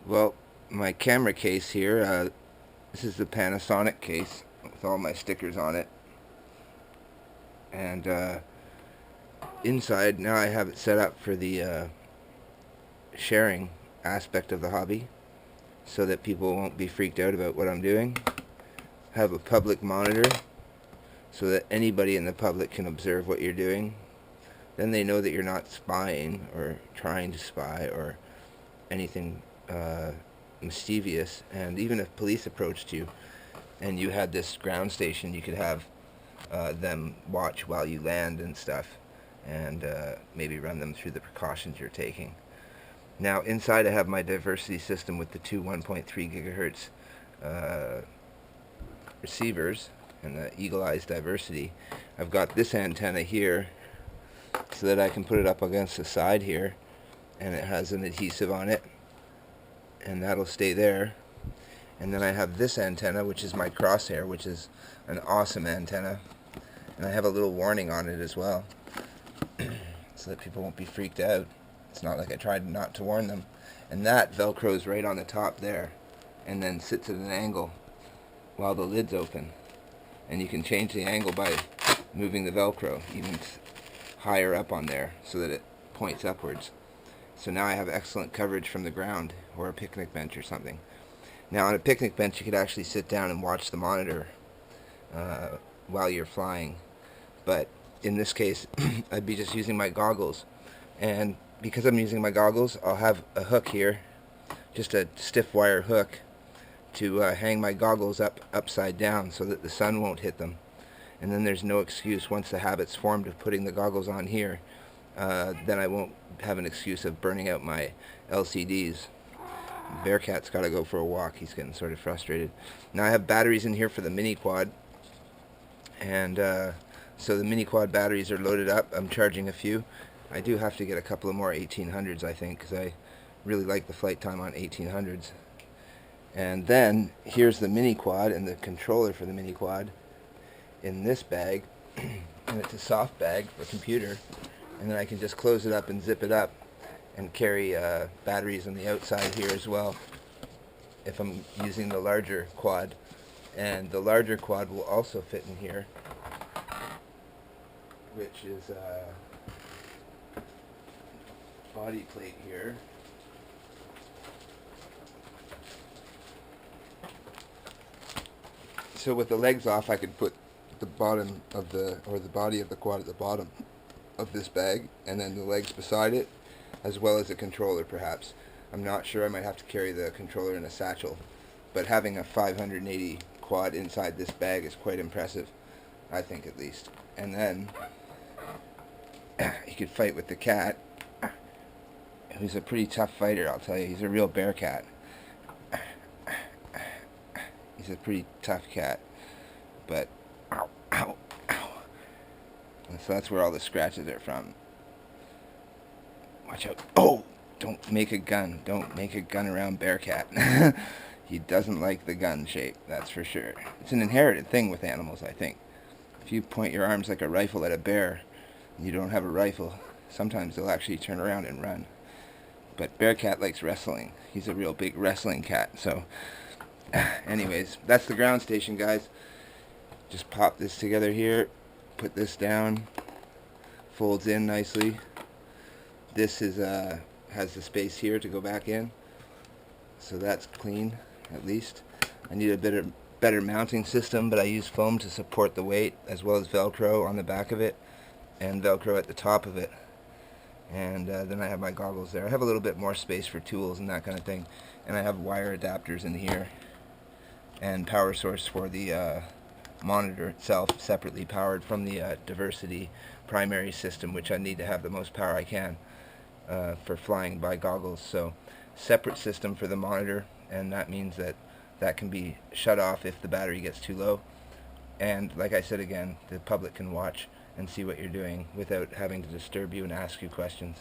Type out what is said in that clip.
Well, my camera case here, this is the Panasonic case with all my stickers on it. And inside, now I have it set up for the sharing aspect of the hobby so that people won't be freaked out about what I'm doing. I have a public monitor so that anybody in the public can observe what you're doing. Then they know that you're not spying or trying to spy or anything mischievous. And even if police approached you and you had this ground station, you could have them watch while you land and stuff, and maybe run them through the precautions you're taking. Now inside I have my diversity system with the two 1.3 gigahertz receivers and the Eagle Eyes diversity. I've got this antenna here so that I can put it up against the side here, and it has an adhesive on it, and that'll stay there. And then I have this antenna, which is my crosshair, which is an awesome antenna, and I have a little warning on it as well so that people won't be freaked out. It's not like I tried not to warn them. And that velcros right on the top there and then sits at an angle while the lid's open, and you can change the angle by moving the velcro even higher up on there so that it points upwards. So now I have excellent coverage from the ground or a picnic bench or something. Now on a picnic bench you could actually sit down and watch the monitor while you're flying, but in this case I'd be just using my goggles, and because I'm using my goggles I'll have a hook here, just a stiff wire hook to hang my goggles upside down so that the sun won't hit them. And then there's no excuse, once the habit's formed of putting the goggles on here, then I won't have an excuse of burning out my LCDs. Bearcat's got to go for a walk. He's getting sort of frustrated. Now I have batteries in here for the mini quad, and so the mini quad batteries are loaded up. I'm charging a few. I do have to get a couple of more 1800s, I think, because I really like the flight time on 1800s. And then here's the mini quad and the controller for the mini quad in this bag, and it's a soft bag for computer, and then I can just close it up and zip it up and carry batteries on the outside here as well if I'm using the larger quad. And the larger quad will also fit in here, which is a body plate here. So with the legs off I could put the bottom of the body of the quad at the bottom of this bag, and then the legs beside it, as well as a controller perhaps. I'm not sure, I might have to carry the controller in a satchel, but having a 580 quad inside this bag is quite impressive, I think, at least. And then you could fight with the cat, who's a pretty tough fighter, I'll tell you. He's a real bear cat. He's a pretty tough cat, but ow, ow, ow. And so that's where all the scratches are from. Watch out. Oh! Don't make a gun. Don't make a gun around Bearcat. He doesn't like the gun shape, that's for sure. It's an inherited thing with animals, I think. If you point your arms like a rifle at a bear and you don't have a rifle, sometimes they'll actually turn around and run. But Bearcat likes wrestling. He's a real big wrestling cat, so anyways, that's the ground station, guys. Just pop this together here, put this down, folds in nicely. This is has the space here to go back in, so that's clean, at least. I need a better mounting system, but I use foam to support the weight, as well as Velcro on the back of it and Velcro at the top of it. And then I have my goggles there. I have a little bit more space for tools and that kind of thing, and I have wire adapters in here and power source for the monitor itself, separately powered from the diversity primary system, which I need to have the most power I can for flying by goggles. So separate system for the monitor, and that means that that can be shut off if the battery gets too low. And like I said again, the public can watch and see what you're doing without having to disturb you and ask you questions.